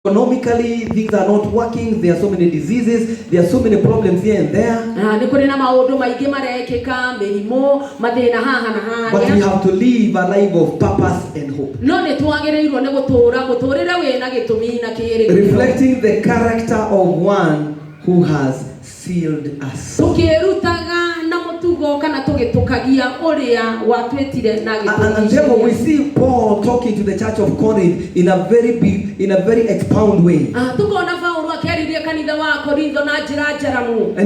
Economically, things are not working. There are so many diseases. There are so many problems here and there. But we have to live a life of purpose and hope. Reflecting the character of one who has sealed us. And therefore we see Paul talking to the church of Corinth in a very expound way. And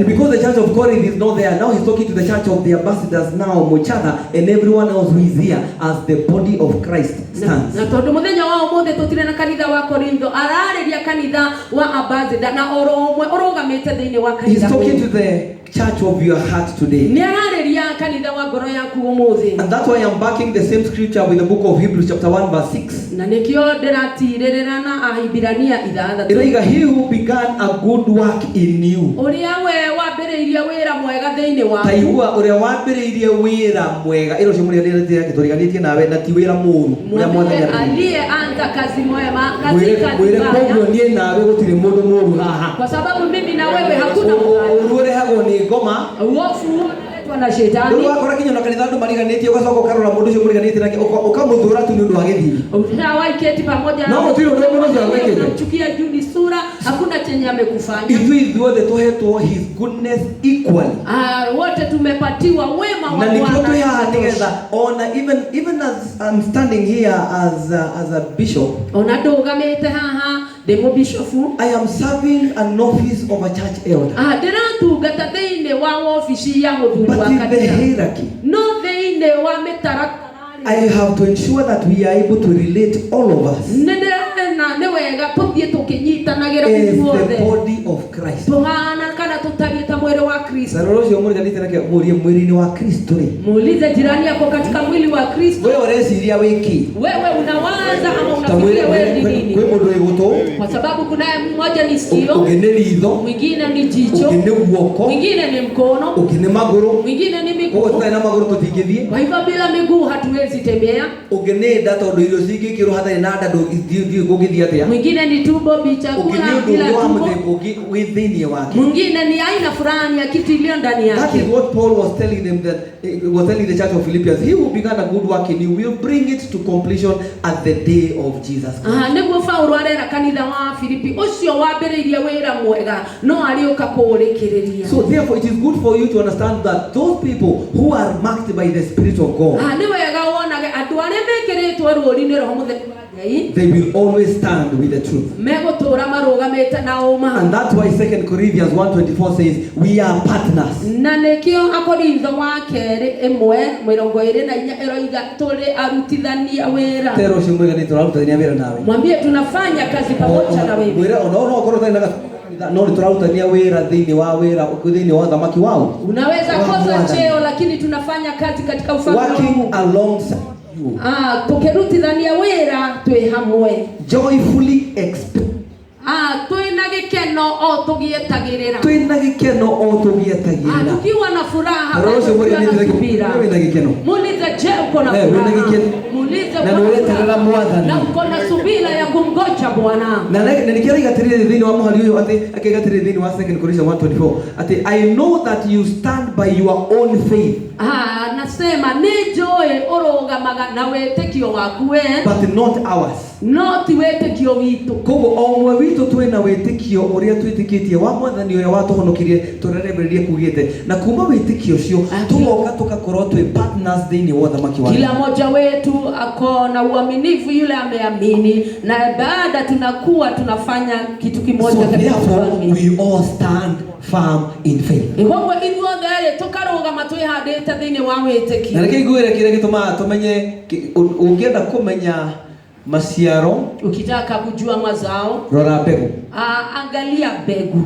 because the church of Corinth is not there, now he's talking to the church of the ambassadors now, Mochada, and everyone else who is here as the body of Christ stands. He's talking to the church of your heart today. And that's why I'm backing the same scripture with the book of Hebrews chapter 1 verse 6. He who began a good work in you. Goma na shetani ndio akora kinyo na kanitha ndo mariganĩtie ugacoka ukarora mũndũ ũcio mũriganĩtie nake ukamuthura tu nĩ ũndũ wa gĩthii waiketi pamoja na mũtiro ndio mũndũ waiketi chukia juu ni sura hakuna chenye amekufanya ithuothe tuhetwo his goodness equally wote tumepatiwa wema wa Bwana na ndio ya nigetha ona even as I'm standing here as a bishop ona ndugamite haha demo bishop I am serving an office of a church elder ndirangata thĩinĩ wa office ya mũthuri wa kanitha no thĩinĩ wa mĩtaratara I have to ensure that we are able to relate all of us as the body of Christ. Muulize jirani yako katika mwili wa Kristo. Wewe unasiria wiki. Wewe unawaza ama unafikiria wewe ni nini? Kwa sababu kuna mmoja ni sikio, mwingine ni jicho, mwingine ni mkono, mwingine ni miguu. Kwa hivyo bila miguu hatuwezi tembea. Mwingine ni tumbo bichakula bila tumbo. Mwingine ni aina fulani ya kitu iliyo ndani yake. That is what Paul was telling them, that was telling the church of Philippians. He who began a good work in you will bring it to completion at the day of Jesus Christ. Nebo Paulo arera kanitha wa Filipi ucio wambiriria wira mwega no arioka kuurekereria. So therefore it is good for you to understand that those people who are marked by the Spirit of God, ni wega wonage andu aria mekeretwo rũũri-inĩ roho mutheru wa Ngai, they will always stand with the truth. Megutura marugamite na uma. And that's why 2 Corinthians 1:24 says we are partners. Na nekio Akorintho wa 1:24 eroiga tuli arutithania wira. Tero shimwega ni turarutithania wira nawe. Mwambie tunafanya kazi pamoja na wewe. Wira unaona ukorotha na no turarutithania wira thĩinĩ wa wira thĩinĩ wa thamaki wao. Unaweza kosa cheo lakini tunafanya kazi katika ufalme wa Mungu. Working alongside you. Tukerutithania wira twi hamwe. Joyfully expect. Twina gikeno o tugietagirira. Twina gikeno o tugietagirira. Tukiwa na furaha. Twina gikeno. Muulize je uko na furaha? Muulize na uko na subira ya kumgoja Bwana. Na nikiariga tirire thini wa muhali uyu ati akigatirire thini wa 2 Corinthians 1:24 ati I know that you stand by your own faith. Nasema nejoe orogamaga na wetekio waku we, but not ours. Not wetekio witu. Kogo omwe witu twina wetekio uria twitikitie wa mwathani uria watuhonokirie turerebererie kugite na kuma wetekio cio tugoka tugakorwo twi partners thĩinĩ wa thamaki wake. Kila mmoja wetu akona uaminifu yule ameamini na baada tunakuwa tunafanya kitu kimoja katika ufalme. We all stand firm in faith. Ngogo ithuothe tukarugama twihandite thĩinĩ wa wetekio. Na kĩiguire kĩrĩa gĩtũmaga tumenye ungienda kumenya maciaro, ukitaka kujua mazao rora mbegu. Angalia mbegu.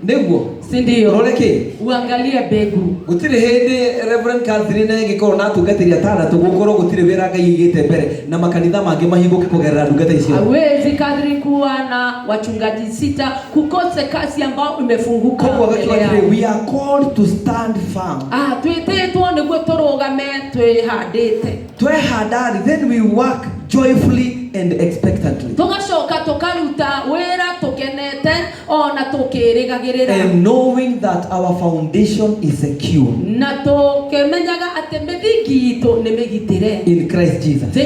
Niguo sindio roreke uangalie mbegu. Gutire hindi Reverend Catherine ngikoro na tungatiria tana tugukoro gutire wira Ngai igite mbere na makanitha mangi mahinguke kugerera ndungata icio. Hawezi Catherine kuwa na wachungaji 6 kukose kasi ambao imefunguka. We are called to stand firm. Twetetwo niguo turugame twihandite. Twehanda, then we work joyfully and expectantly. And knowing that our foundation is secure in Christ Jesus.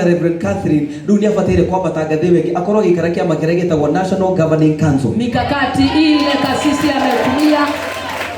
Reverend Catherine National Governing Council. Mikakati ile kasisi ametumia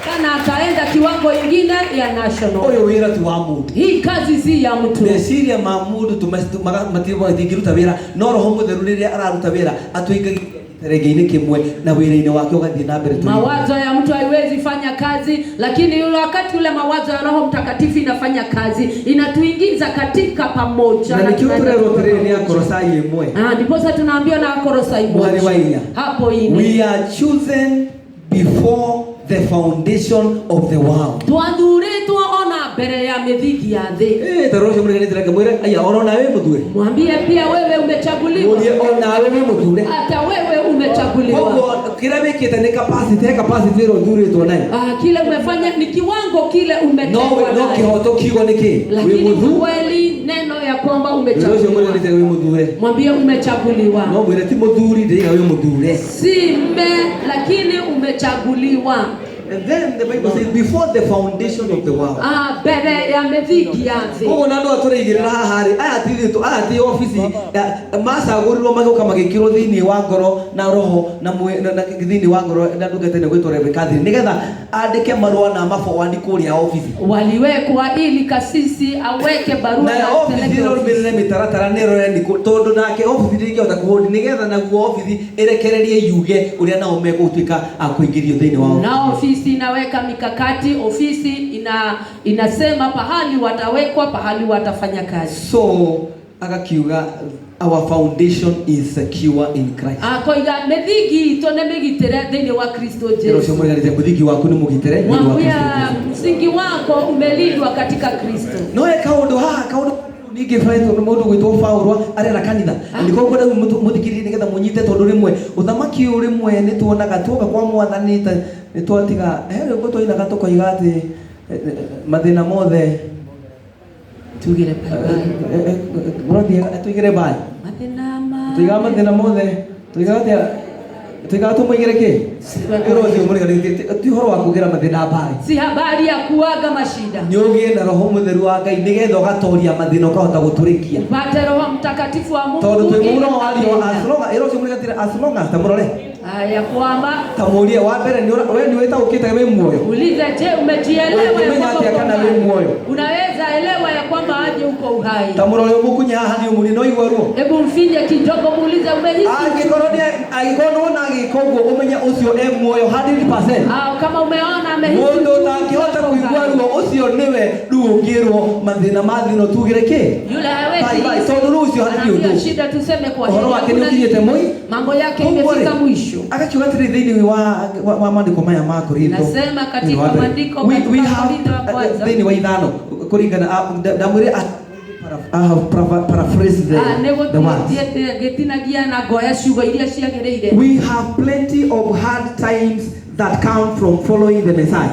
kana ataenda kiwango kingine ya national. Oyo wira tu wa mundu. Hii kazi si ya mtu. Mesiria ma mundu tumatibo ndigiruta wira no roho mutheru riria araruta wira atuingagia regeine kimwe na wira-ini wake ugathie na mbere tu. Mawazo ya mtu haiwezi fanya kazi, lakini yule wakati ule mawazo ya Roho Mtakatifu inafanya kazi, inatuingiza katika pamoja. Na nikiuturero tere ya Kolosai 1. Ndipo sasa tunaambiwa na Kolosai 1. Hapo ine. We are chosen before the foundation of the world. Twadhuritwo ona mbere ya mithigi ya thi. Tarosho mreganitira kamwira aya orona wewe muthure. Mwambie pia wewe umechaguliwa. Mwambie ona wewe muthure. Hata wewe umechaguliwa. Kwa kila weketa ni capacity ro dhuritwo nayo. Kile umefanya ni kiwango kile umechaguliwa. No kihoto kigo niki. Lakini kweli neno ya kwamba umechaguliwa. Tarosho mreganitira wewe muthure. Mwambie umechaguliwa. No mwire ti muthuri ndiga wewe muthure. Simbe lakini umechaguliwa. And then the Bible says before the foundation of the world. Bere ya methigi yanze. Ugo nando aturigirira hahari aya ti office masa gurirwo magoka magikiro thini wa ngoro na roho na thini wa ngoro na ndugete ne gwitwa Reverend Catherine nigetha andike marua na mafowani kuria office. Waliwekwa ili kasisi aweke barua na office ro mbere mitaratara nero ni tondu nake office ndingehota kuhodi nigetha na guo office irekererie yuge uria nao megutwika akuingirio thini wao. Na office inaweka mikakati, ofisi inasema pahali watawekwa, pahali watafanya kazi. So akakiuga our foundation is secure in Christ. Koiga methigi to ne megitire thini wa Kristo Yesu. Rosho mweganite methigi waku ni mugitire thini wa Kristo. Msingi wako umelindwa katika Kristo. No ekaundo kaundo nige faito no mundu gwitwo Paulo arera kanitha ndiko ngoda muthikiri nigetha munyite tondu rimwe uthamaki uri mwe ni tuonaga tuoga kwa mwathanite ni twatiga ngo toina gatoko igati mathina mothe tugire bye bye tugire bye mathina mothe tuiga Tiga tumwigire ki? Erozi umuriganite ti horo wa kugira mathina bye. Si habari ya kuaga mashida. Nyogie na roho mutheru wa Ngai nigetha ugatoria mathina ukahota guturikia. Upate Roho Mtakatifu wa Mungu. Tondu twimuno alio asloga erozi umuriganite asloga tamurore. Ya kwamba tamurie wa mbere ni wewe ni weta ukita wewe muoyo. Uliza je umejielewa ya kwamba wewe muoyo. Unaweza elewa ya kwamba aje uko uhai. Tamurore umukunya hani umuri no igwaruo. Hebu mfinye kidogo muulize umehisi. Agikono na agikogo umenya ucio muoyo 100%. Kama umeona amehisi. Mundu takihota kuigwaruo ucio niwe ndungirwo mathina mathino tugire ki? Yule hawezi. Bye tondu ucio hani undu. Shida tuseme kwa hiyo. Horo wake ni ukinyete moi. Mambo yake imefika mwisho. Akakiuga tiri thini wa maandiko maya ma Korintho. Nasema katika maandiko we have kwanza. Thini wa ithano kuringana ndamwire paraphrase the we have plenty of hard times that come from following the Messiah.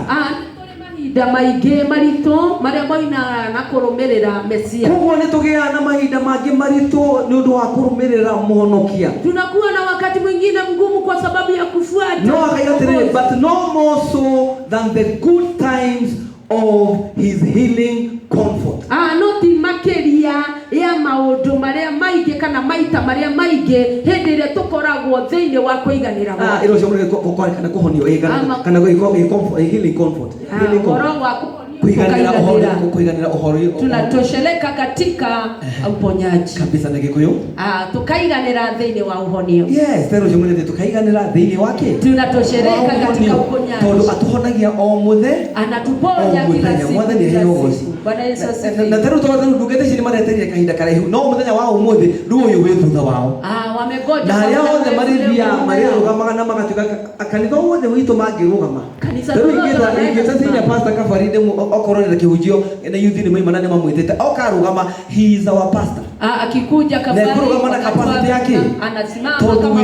Mahinda maingĩ maritũ marĩa moina na kũrũmĩrĩra Mesia. Koguo nĩ tũgĩaga na mahinda mangĩ maritũ nĩ ũndũ wa kũrũmĩrĩra mũhonokia. Tunakuwa na wakati mwingine mgumu kwa sababu ya kufuata. No akaigatirĩ but no more so than the good times of his healing comfort. No ti makeria ya maũndũ marĩa maingĩ kana maita marĩa maingĩ hĩndĩ ĩrĩa tũkoragwo thĩinĩ wa kũiganĩra gwake. Ĩro cio mũrĩ kana kũhonio kana healing comfort. Kuiganira uhoro tunatosheleka katika uponyaji kabisa na Gikuyu. Tukaiganira thĩinĩ wa uhonio. Yes, tero jumulete tukaiganira thĩinĩ wake. Tunatosheleka katika uponyaji. Tondu atuhonagia o muthe. Anatuponya kila siku. Mwathani hero goci. Bwana Yesu asifiwe. Na tero tondu ndugete cini mareteria kahinda karaihu. No muthenya wa umuthi ndu uyu wi thutha wao. Wamegoja. Na ya othe marithia marugamaga na magatuka kanitha wothe witu mangirugama. Kanisa ingita pastor Kafarinde okorone na kihujio na youth ni mwe manane mamwitete okarugama he is our pastor. Akikuja kafari na capacity yake anasimama kama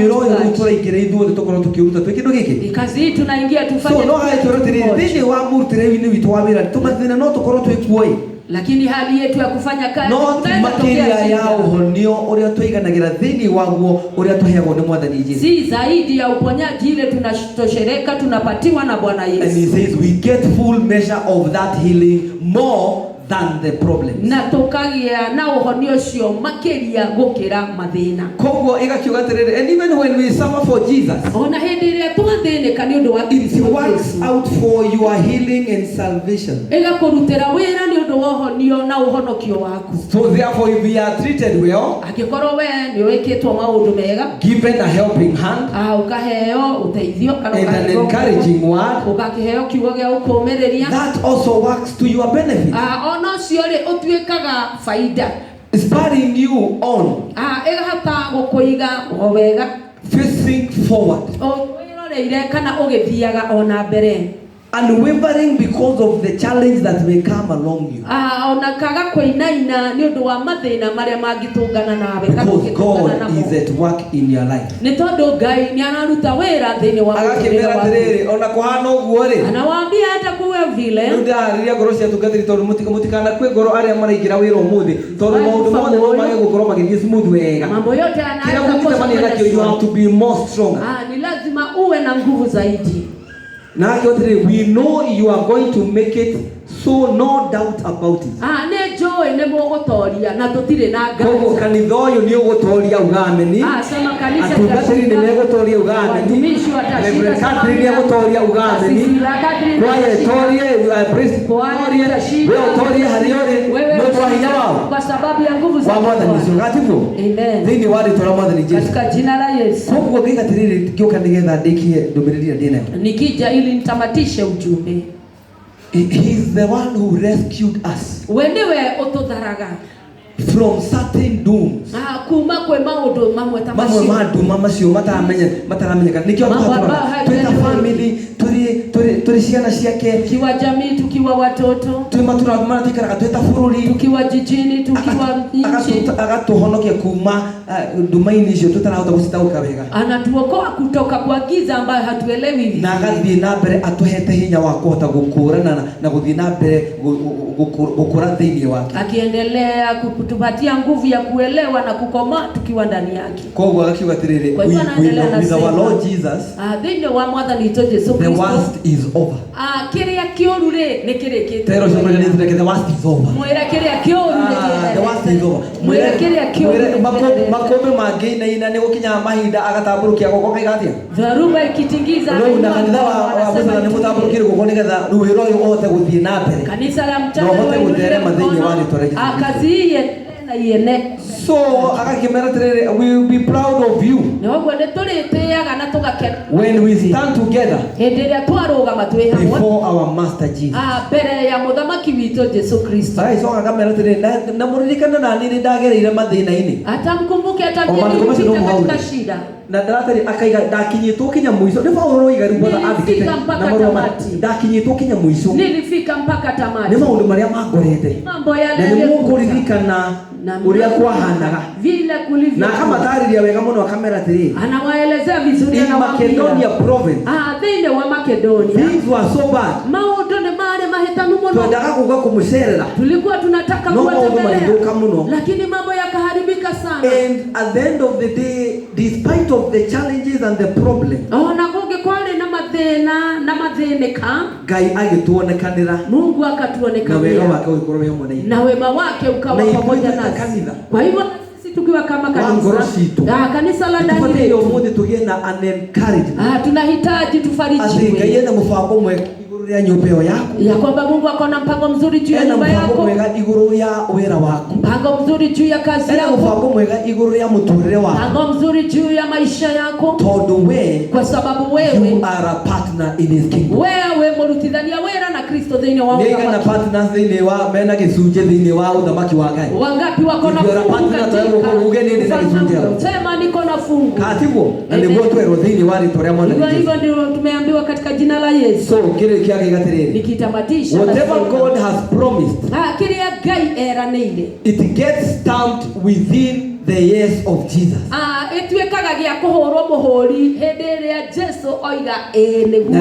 turaigire ithuothe tukorwo tukiruta twi kindu giki kazi hii tunaingia tufanye. So no haitorotirire thini wa murtirewi-ini witu wa wira tumathina no tukorwo twikuoi, lakini hali yetu ya kufanya kazi makiria ya uhonio uria tuiganagira thini waguo uria tuheagwo ni Mwathani Jesu, si zaidi ya uponyaji ile tunatoshereka tunapatiwa na Bwana Yesu. And he says we get full measure of that healing more than the problem. Na tukagia na uhonio cio makiria gukira mathina. Koguo igakiuga atiriri, and even when we suffer for Jesus, ona hindi iria twathinika ni undu wa Kristo, it works out for your healing and salvation. Igakurutira wira ni undu wa uhonio na uhonokio waku. So therefore if we are treated well, akikorwo we ni wikitwo maundu mega, given a helping hand, ukaheo uteithio kana an encouraging word, ukaheo kiugo gia ukumiriria, that also works to your benefit. Ono cio ri utuikaga faida, spurring you on, igahota gukuiga wega, facing forward, wiroreire kana ugithiaga ona mbere, unwavering because of the challenge that may come along you. Ona kaga kuinaina ni undu wa mathina maria mangitungana nawe, because God is at work in your life. Ni tondu Ngai ni anaruta wira thiini wa agakimera atiriri ona kuhana uguo ri, anawaambia hata kuwe vile ndariria ngoro cia tungatiri tondu mutikana kwe ngoro aria maraingira wira umuthi tondu maundu mothe no mage gukorwo magithie smooth wega, mambo yote anaanza kwa you have to be more strong. Ni lazima uwe na nguvu zaidi. Na akotire we know you are going to make it, so no doubt about it. Ne joy ne mugutoria na tutire na ngari. Koguo kanitha uyu ni ugutoria ugameni. Sema kanisa atungatiri ni megutoria ugameni. Tumishi watashika kadri ni ugutoria ugameni. Kwaye torie priest torie wewe torie hariore mundu wa hinya wao kwa sababu ya nguvu za Mwathani Yesu ngatifu. Amen. Thini wadi tora Mwathani Yesu katika jina la Yesu. Koguo ngigatiriri ngioka nigetha ndikie ndumiriri ndine nikija ili nitamatishe ujumbe. He is the one who rescued us. Wendewe ututharaga from certain dooms. Kuma kwe maundu mamwe ta macio. Mamwe ma doom macio mataramenyeka. Nikio twita family turi ciana ciake, tukiwa jamii, tukiwa watoto, matura maratikara twita bururi, tukiwa jijini, tukiwa nchi, agatuhonokia kuma ndumaini icio tutarahota gucitaguka wega. Anatuokoa kutoka kwa giza ambayo hatuelewi hivi. Na agathie na mbere atuhete hinya wa kuhota gukurana na guthie na mbere gukura thiini wake. Akiendelea kutupatia nguvu ya kuelewa na kukoma tukiwa ndani yake. Koguo agakiuga atiriri, with our Lord Jesus, thĩinĩ wa Mwathani witũ Jesu Kristo, the worst is over. Kĩrĩa kĩũru rĩ nĩ kĩrĩkĩte. Tero cyo mwĩra nĩ the worst is over. Mwĩra kĩrĩa kĩũru nĩ kĩrĩkĩte. The worst is over. Mwĩra kĩrĩa kĩũru. Makombe mangĩ ina nĩ gukinya mahinda agatamburukia goko kaigatia. Dharuba ikitingiza. Rĩu na kanitha wa Bwana nĩ mutamburukire goko nĩgetha rũhĩro ũyũ ũhote gũthiĩ na mbere. Kanisa la mtano ũhote gũtherema thĩinĩ wa rĩtwa rĩa Jesũ. Kazi hii na yene. So agakimera tere, we will be proud of you. When we stand together before our Master Jesus. Ai so akamera tere na muririkana na nini ndagereire mathina-ini. Atamkumbuke katika shida. Na ndaratari akaiga ndakinyitwo kinya muico ni Paulo roiga rubotha athikite na marua mati ndakinyitwo kinya muico nilifika mpaka tamati. Ni maundu maria mangorete mambo yale na ni mukuririkana uria kwahanaga vile kulivyo na kama tariria wega muno akamera tiri anawaelezea vizuri na Macedonia province thĩinĩ wa Macedonia things were so bad maundu ni mare mahitanu muno tunataka kuga kumucerera tulikuwa tunataka kuwatembelea lakini mambo yakaharibika sana and at the end of the day despite of the challenges and the problem na goge kwale na mathĩnĩka Ngai agĩtuonekanĩra Mungu akatuonekana na wega wake ukorwo wĩ hamwe na wema wake ukawa pamoja nasi. Kwa hivyo sisi tukiwa kama kanisa kanisa la ndani leo mmoja tugie na an encouragement tunahitaji tufarijiwe. Ngai ena mpango mwega iguru ya nyumba yako ya kwamba Mungu ako na mpango mzuri juu ya nyumba yako, mpango mwega iguru ya wera wako, mpango mzuri juu ya kazi yako, mpango mwega iguru ya muturire wako, mpango mzuri juu ya maisha yako, tondu we kwa sababu wewe you are a partner in his kingdom. Wewe murutithania wera na Kristo thĩinĩ wa Mungu na partner thĩinĩ wa mena gĩcunjĩ thĩinĩ wa uthamaki wa Ngai. Wangapi wako na fungu katika ugeni nĩ na gĩcunjĩ? Sema niko na fungu. Katiguo na nĩguo twerwo thĩinĩ wa rĩtwa rĩa Mwathani Jesũ. Hivyo ndio tumeambiwa katika jina la Yesu. So kile nikitamatisha, whatever God has promised, kiria Ngai eranĩire, it gets stamped within the years of Jesus. Ituĩkaga gĩa kũhũrwo mũhũri hĩndĩ ĩrĩa Jesu oiga nĩguo.